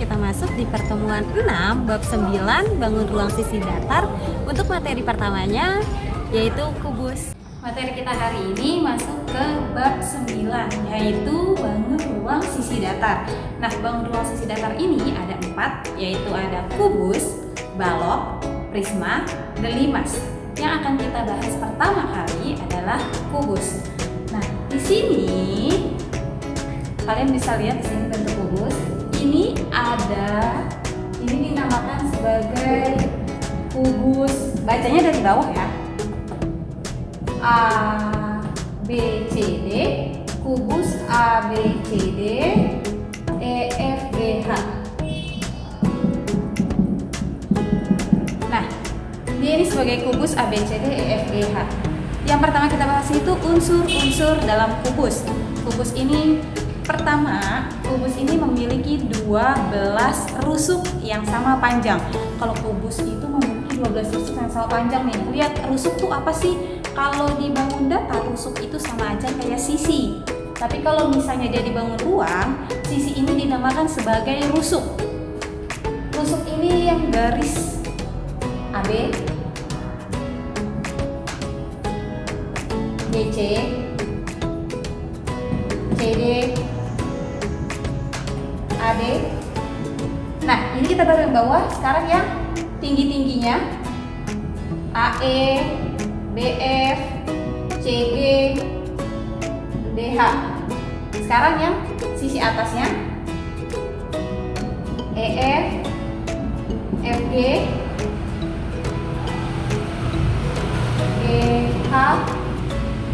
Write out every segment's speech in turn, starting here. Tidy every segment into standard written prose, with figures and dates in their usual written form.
kita masuk di pertemuan 6 bab 9 bangun ruang sisi datar. Untuk materi pertamanya yaitu kubus. Materi kita hari ini masuk ke bab 9 yaitu bangun ruang sisi datar. Nah, bangun ruang sisi datar ini ada 4, yaitu ada kubus, balok, prisma, dan limas. Yang akan kita bahas pertama kali adalah kubus. Nah, di sini kalian bisa lihat di sini bentuk kubus. Ini dinamakan sebagai kubus. Bacanya dari bawah ya. A B C D, kubus A B C D E F G H. Nah, dia ini sebagai kubus A B C D E F G H. Yang pertama kita bahas itu unsur-unsur dalam kubus. Kubus ini kubus ini memiliki 12 rusuk yang sama panjang. Kalau kubus itu memiliki 12 rusuk yang sama panjang nih. Lihat rusuk tuh apa sih? Kalau dibangun datar, rusuk itu sama aja kayak sisi. Tapi kalau misalnya dia dibangun ruang, sisi ini dinamakan sebagai rusuk. Rusuk ini yang garis AB, BC, CD, AD. Nah, ini kita baru yang bawah. Sekarang yang tinggi-tingginya AE, BF, CG, DH. Sekarang yang sisi atasnya EF, FG, GH,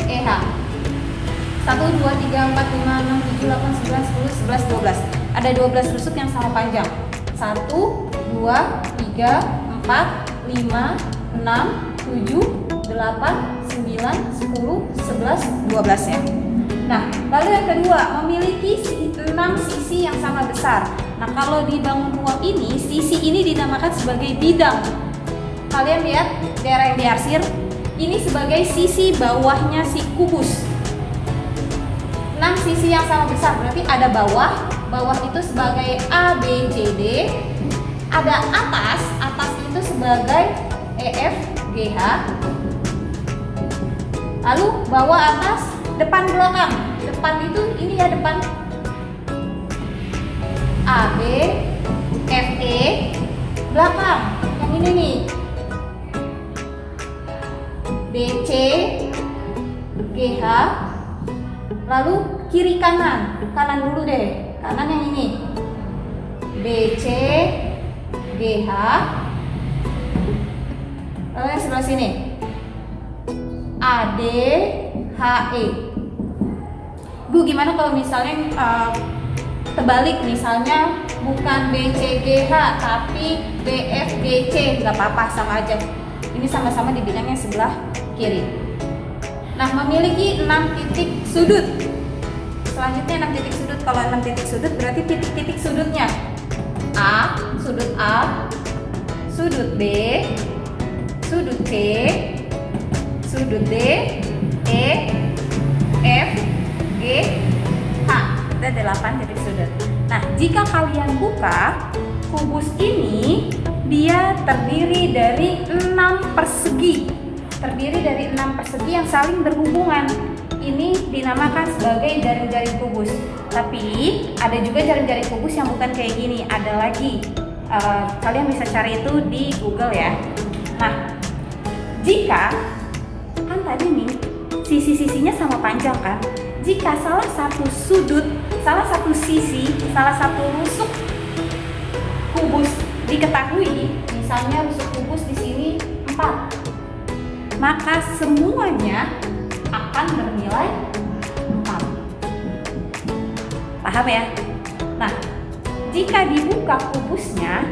EH. 1, 2, 3, 4, 5, 6, 7, 8, 9, 10, 11, 12. Ada 12 rusuk yang sama panjang. 1, 2, 3, 4, 5, 6, 7, 8, 9, 10, 11, 12 ya. Nah, lalu yang kedua, memiliki 6 sisi yang sama besar. Nah, kalau dibangun ruang ini, sisi ini dinamakan sebagai bidang. Kalian lihat daerah yang diarsir, ini sebagai sisi bawahnya si kubus. 6 sisi yang sama besar, berarti ada bawah itu sebagai A, B, C, D. Ada atas itu sebagai E, F, G, H. Lalu bawah, atas, depan, belakang. Depan itu ini ya, depan A, B, F, E. Belakang yang ini nih B, C, G, H. Lalu kiri kanan dulu deh, kanan yang ini B, C, G, H. Lalu yang sebelah sini A, D, H, E. Bu, gimana kalau misalnya terbalik, misalnya bukan B, C, G, H tapi B, F, G, C, nggak apa-apa, sama aja. Ini sama-sama di bidang yang sebelah kiri. Nah, memiliki 6 titik sudut. Selanjutnya 6 titik sudut. Kalau 6 titik sudut berarti titik-titik sudutnya A, sudut B, sudut C, sudut D, E, F, G, H. Ada 8 titik sudut. Nah, jika kalian buka kubus ini, dia terdiri dari 6 persegi. Terdiri dari 6 persegi yang saling berhubungan. Ini dinamakan sebagai jaring-jaring kubus. Tapi ada juga jaring-jaring kubus yang bukan kayak gini. Ada lagi. Kalian bisa cari itu di Google ya. Nah, jika kan tadi nih sisi-sisinya sama panjang kan. Jika salah satu sisi, salah satu rusuk kubus diketahui, misalnya rusuk kubus di sini 4, maka semuanya akan bernilai 4. Paham ya? Nah, jika dibuka kubusnya,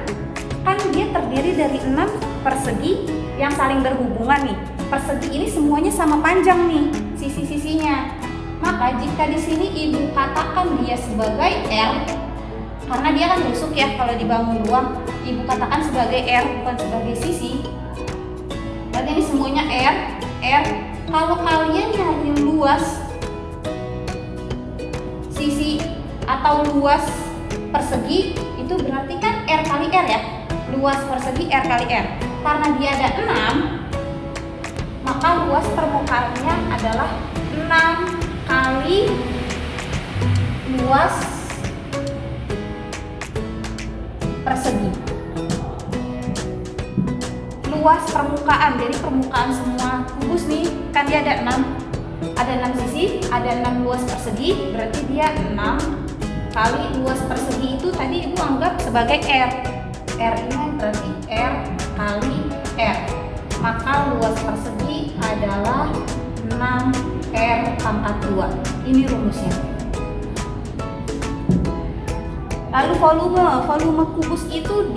kan dia terdiri dari 6 persegi yang saling berhubungan nih. Persegi ini semuanya sama panjang nih, sisi-sisinya. Maka jika di sini ibu katakan dia sebagai R, karena dia kan rusuk ya, kalau dibangun ruang, ibu katakan sebagai R bukan sebagai sisi. Berarti ini semuanya R. Kalau kalian nyari luas sisi atau luas persegi, itu berarti kan R kali R ya, luas persegi R kali R. Karena dia ada 6, maka luas permukaannya adalah 6 kali luas persegi. Luas permukaan, jadi permukaan semua kubus nih, kan dia ada 6 sisi, ada 6 luas persegi, berarti dia 6 kali luas persegi itu tadi Ibu anggap sebagai R. R ini berarti R kali R. Maka luas persegi adalah 6R pangkat 2. Ini rumusnya. Lalu volume kubus itu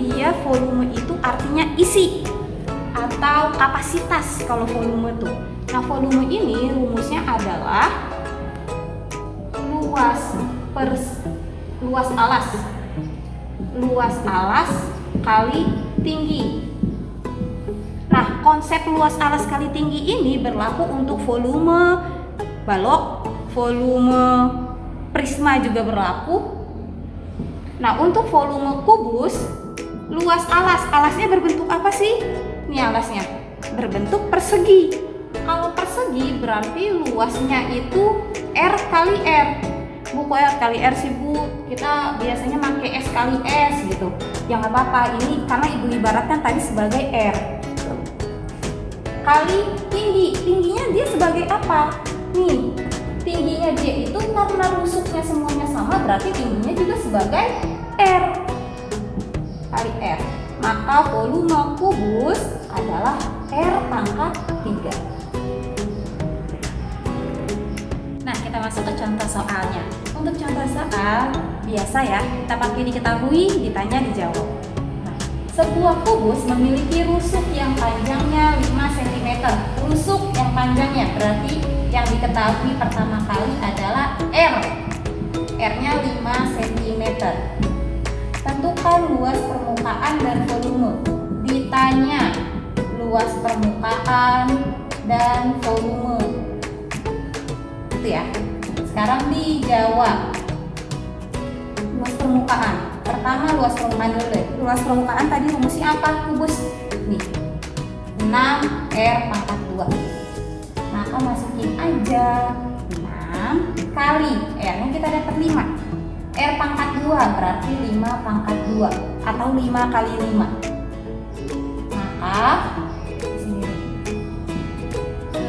volume itu artinya isi atau kapasitas kalau volume tuh. Nah, volume ini rumusnya adalah luas alas kali tinggi. Nah, konsep luas alas kali tinggi ini berlaku untuk volume balok, volume prisma juga berlaku. Nah, untuk volume kubus, luas alasnya berbentuk apa sih? Ini alasnya berbentuk persegi. Kalau persegi berarti luasnya itu R kali R. Buku R kali R sih Bu, kita biasanya pakai S kali S gitu. Ya nggak apa-apa, ini karena Ibu ibaratkan tadi sebagai R. Kali tingginya dia sebagai apa? Nih, tingginya dia itu karena rusuknya semuanya sama, berarti tingginya juga sebagai R kali R. Maka volume kubus adalah R pangkat 3. Nah, kita masuk ke contoh soalnya. Untuk contoh soal biasa ya, kita pakai diketahui, ditanya, dijawab. Nah, sebuah kubus memiliki rusuk yang panjangnya 5 cm. Rusuk yang panjangnya berarti yang diketahui pertama kali adalah R. R-nya 5 cm. Tentukan luas permukaan dan volume. Ditanya luas permukaan dan volume. Itu ya. Sekarang dijawab. Luas permukaan. Pertama luas permukaan dulu deh. Luas permukaan tadi rumusnya apa? Kubus. Nih. 6R pangkat 2. Maka masukin aja 6 kali R-nya kita dapat 5. R pangkat 2 berarti 5 pangkat 2 atau 5 kali 5. Maka sini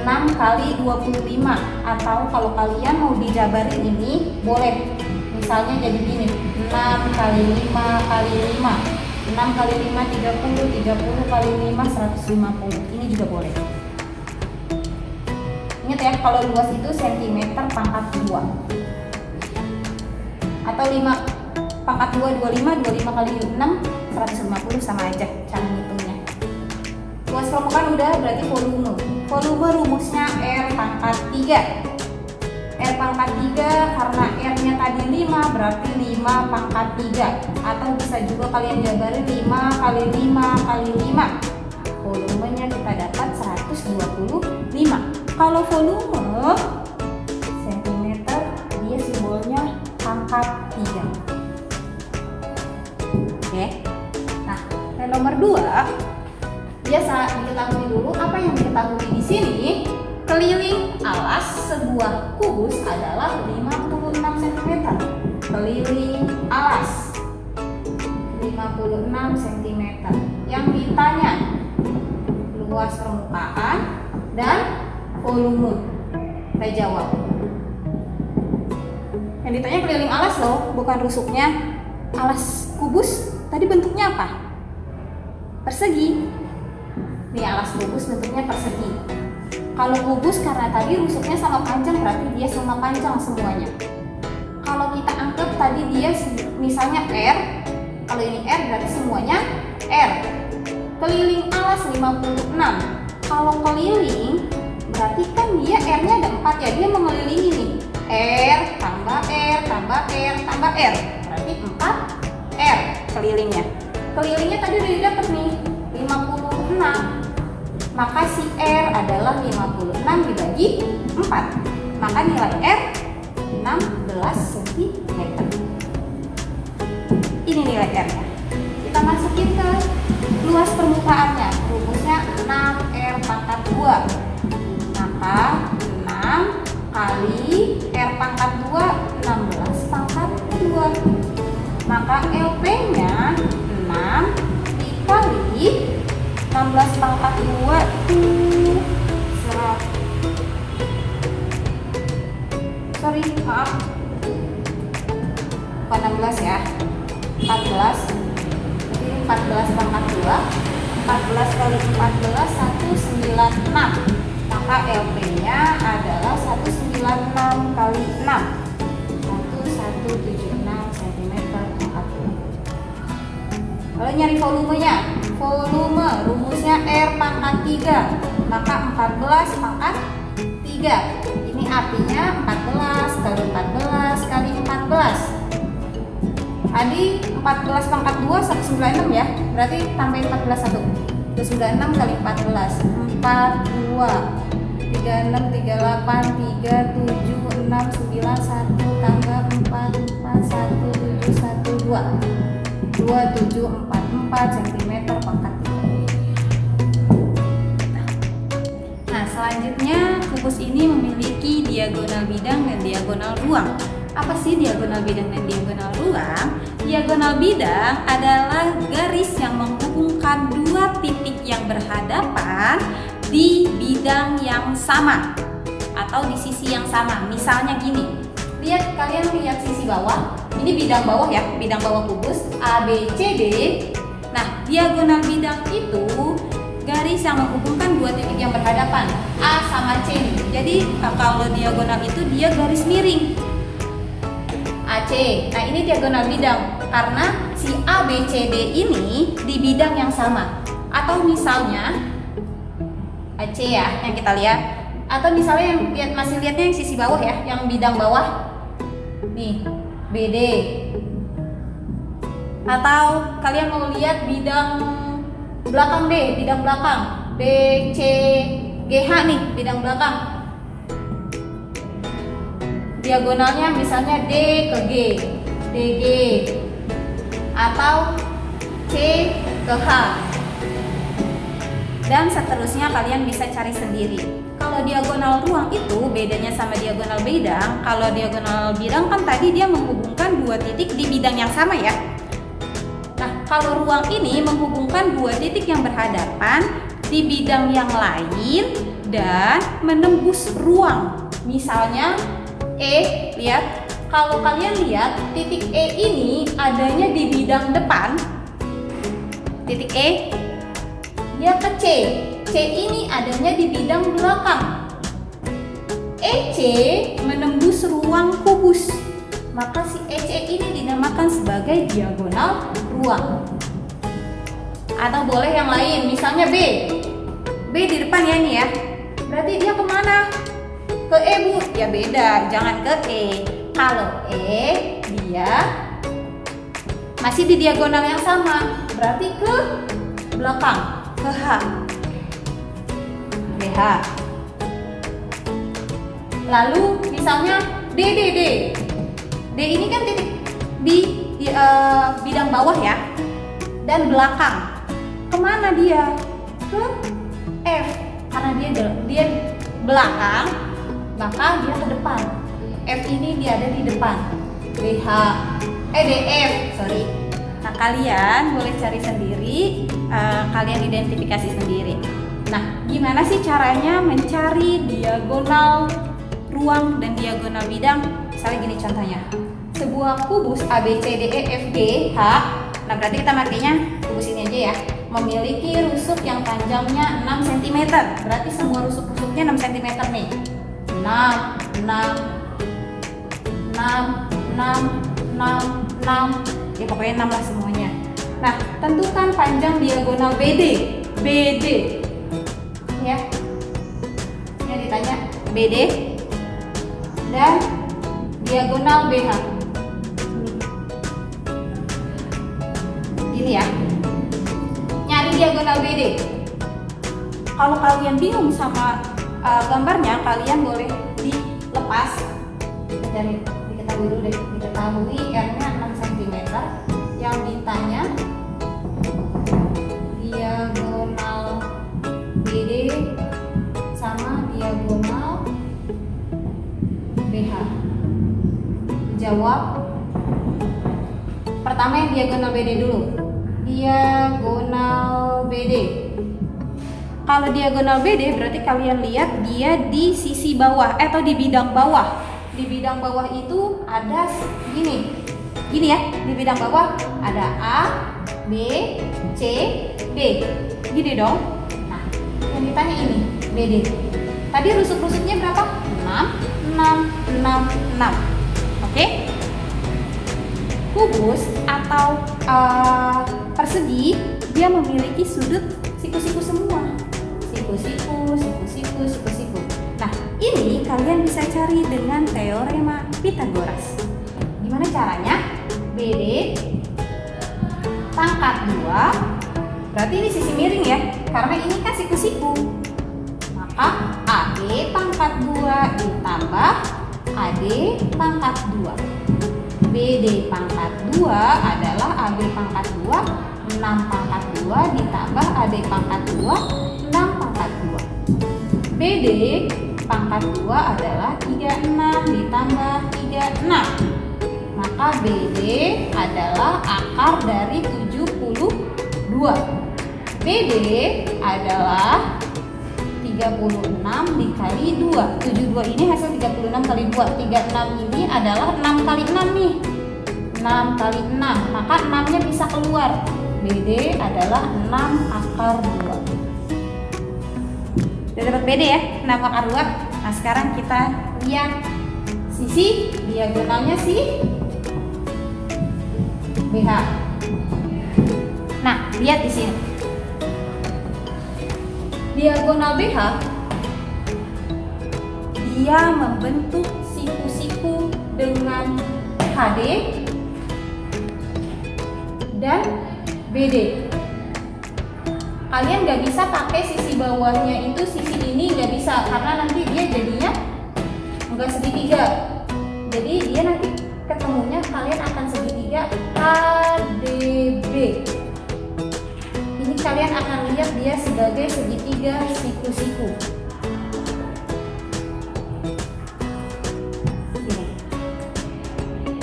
6 kali 25 atau kalau kalian mau dijabarin ini boleh. Misalnya jadi gini, 6 kali 5 kali 5. 6 kali 5 30, 30 kali 5 150. Ini juga boleh. Ingat ya, kalau luas itu cm pangkat 2. Atau 5 pangkat 2 25 kali 6 150 sama aja cara ngitungnya. Luas permukaan udah, berarti volume. Volume rumusnya R pangkat 3. R pangkat 3 karena R-nya tadi 5 berarti 5 pangkat 3. Atau bisa juga kalian jabarin 5 kali 5 kali 5. Volumenya kita dapat 125. Kalau volume cm, dia simbolnya pangkat 3. Oke. Nah, dan nomor 2 biasa diketahui dulu. Apa yang diketahui di sini? Keliling alas sebuah kubus adalah 56 cm. Keliling alas 56 cm. Yang ditanya luas permukaan dan volume. Kita jawab. Yang ditanya keliling alas loh, bukan rusuknya. Alas kubus tadi bentuknya apa? Persegi. Nih alas kubus bentuknya persegi. Kalau kubus karena tadi rusuknya sama panjang berarti dia sama panjang semuanya. Kalau kita anggap tadi dia misalnya R, kalau ini R berarti semuanya R. Keliling alas 56. Kalau keliling berarti kan dia R-nya ada 4 ya, dia mengelilingi nih. R tambah R tambah R tambah R berarti 4R kelilingnya. Kelilingnya tadi udah didapat nih 56. Maka si R adalah 56 dibagi 4. Maka nilai R 16 cm. ini nilai R-nya. Kita masukin ke luas permukaannya. Rumusnya 6R pangkat 2. Maka 6 kali R pangkat 2, 16 pangkat 2. Maka LP-nya 6 dikali 16 pangkat 2 itu maaf, bukan 16 ya, 14. Jadi 14 pangkat 2, 14 kali 14, 196. Maka LP-nya adalah 196 kali 6, 1176 cm pangkat 2. Lalu nyari volumenya. Volume rumusnya R pangkat 3, maka 14 pangkat 3. Ini artinya 14 kali 14 kali 14. Tadi 14 pangkat 2 196 ya. Berarti tambahin 14 1. 196 kali 14 42 36 38 37 6 9 1 tambah 4 4 1 7 1 2 2744 cm pangkat 3. Nah, selanjutnya kubus ini memiliki diagonal bidang dan diagonal ruang. Apa sih diagonal bidang dan diagonal ruang? Diagonal bidang adalah garis yang menghubungkan dua titik yang berhadapan di bidang yang sama atau di sisi yang sama. Misalnya gini, kalian lihat sisi bawah. Ini bidang bawah ya, bidang bawah kubus ABCD. Nah, diagonal bidang itu garis yang menghubungkan dua titik yang berhadapan, A sama C. Jadi kalau diagonal itu dia garis miring, AC. Nah, ini diagonal bidang karena si ABCD ini di bidang yang sama. Atau misalnya AC ya yang kita lihat, atau misalnya yang masih lihatnya yang sisi bawah ya, yang bidang bawah nih BD. Atau kalian mau lihat bidang belakang D, bidang belakang BCGH nih, bidang belakang. Diagonalnya misalnya D ke G, DG, atau C ke H, dan seterusnya kalian bisa cari sendiri. Kalau diagonal ruang itu bedanya sama diagonal bidang. Kalau diagonal bidang kan tadi dia menghubungkan dua titik di bidang yang sama ya. Nah, kalau ruang ini menghubungkan dua titik yang berhadapan di bidang yang lain dan menembus ruang. Misalnya lihat, kalau kalian lihat titik E ini adanya di bidang depan. Titik E dia ke C. C ini adanya di bidang belakang. EC menembus ruang kubus. Maka si EC ini dinamakan sebagai diagonal ruang. Atau boleh yang lain, misalnya B. B di depan ya ini ya. Berarti dia kemana? Ke E bu? Ya beda, jangan ke E. Kalau E dia masih di diagonal yang sama, berarti ke belakang, ke H. BH. Lalu misalnya D. D ini kan titik di bidang bawah ya, dan belakang. Kemana dia? Ke F. Karena dia belakang, maka dia ke depan. F ini dia ada di depan. DF, sorry. Nah, kalian boleh cari sendiri, kalian identifikasi sendiri. Nah, gimana sih caranya mencari diagonal ruang dan diagonal bidang? Misalnya gini contohnya, sebuah kubus ABCDEFG H. Nah, berarti kita makainya kubus ini aja ya, memiliki rusuk yang panjangnya 6 cm. Berarti semua rusuk-rusuknya 6 cm nih. 6, 6, ya pokoknya 6 lah semuanya. Nah, tentukan panjang diagonal BD ya. Ini ditanya BD dan diagonal BH. Gini ya. Nyari diagonal BD. Kalau kalian bingung sama gambarnya, kalian boleh dilepas. Dari diketahui dulu deh, diketahui R-nya 6 cm, yang ditanya diagonal BD sama diagonal BH. Jawab. Pertama yang diagonal BD dulu. Diagonal BD. Kalau diagonal BD berarti kalian lihat dia di sisi bawah atau di bidang bawah. Di bidang bawah itu ada gini ya, di bidang bawah ada A, B, C, D, gini dong. Nah, yang ditanya ini BD. Tadi rusuk-rusuknya berapa? 6, 6. Oke? Kubus atau persegi dia memiliki sudut siku-siku semua. Siku-siku. Nah, ini kalian bisa cari dengan teorema Pythagoras. Gimana caranya? BD pangkat 2, berarti ini sisi miring ya, karena ini kan siku-siku. Maka AB pangkat 2 ditambah AD pangkat 2. BD pangkat 2 adalah AB pangkat 2, 6 pangkat 2 ditambah AD pangkat 2, 6 pangkat 2. BD pangkat 2 adalah 36 ditambah 36. Maka BD adalah akar dari 72. BD adalah 36 dikali 2. 72 ini hasil 36 kali 2. 36 ini adalah 6 kali 6 nih. 6 kali 6. Maka 6-nya bisa keluar. BD adalah 6 akar 2. Sudah dapat BD ya? 6 akar 2. Nah, sekarang kita lihat sisi diagonalnya si BH. Nah, lihat di sini. Diagonal BH dia membentuk siku-siku dengan HD dan BD. Kalian nggak bisa pakai sisi bawahnya itu, sisi ini nggak bisa karena nanti dia jadinya nggak segitiga. Jadi dia nanti ketemunya kalian akan segitiga ADB. Ini kalian akan lihat dia sebagai segitiga siku-siku.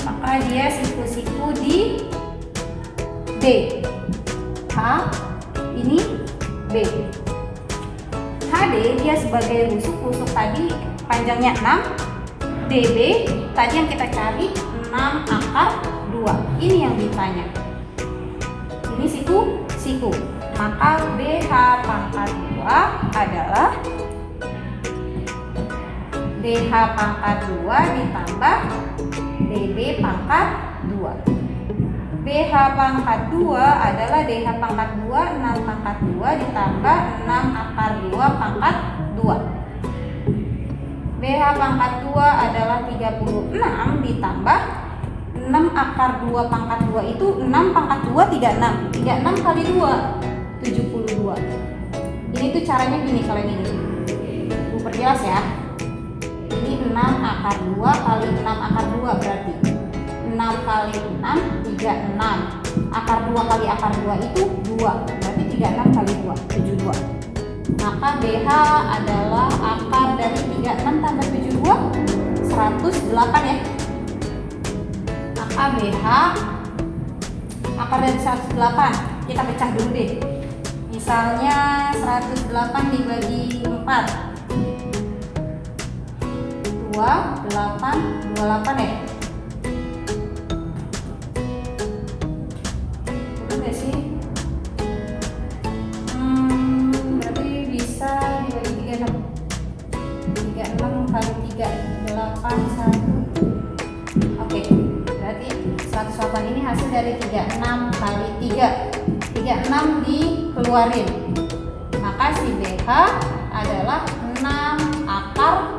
Maka dia siku-siku di D. H ini B. HD dia sebagai rusuk tadi panjangnya 6. DB tadi yang kita cari 6 akar 2. Ini yang ditanya. Ini siku. Maka BH pangkat 2 adalah DH pangkat 2 ditambah DB pangkat 2. BH pangkat 2 adalah DH pangkat 2, 6 pangkat 2 ditambah 6 akar 2 pangkat 2. BH pangkat 2 adalah 36 ditambah 6 akar 2 pangkat 2 itu 6 pangkat 2 36. 36 kali 2 72. Ini tuh caranya gini kalian ini. Gue perjelas ya. Ini 6 akar 2 kali 6 akar 2 berarti 6 kali 6 36. Akar 2 kali akar 2 itu 2. Berarti 36 kali 2 72. Maka BH adalah akar dari 36 tambah 72 108 ya. Maka BH akar dari 108 kita pecah dulu deh. Misalnya 108 dibagi 4 28 ya. Betul gak sih? Berarti bisa dibagi 36 kali 3 81. Oke, berarti 108 ini hasil dari 36 kali 3. 36 dikeluarin. Maka si BH adalah 6 akar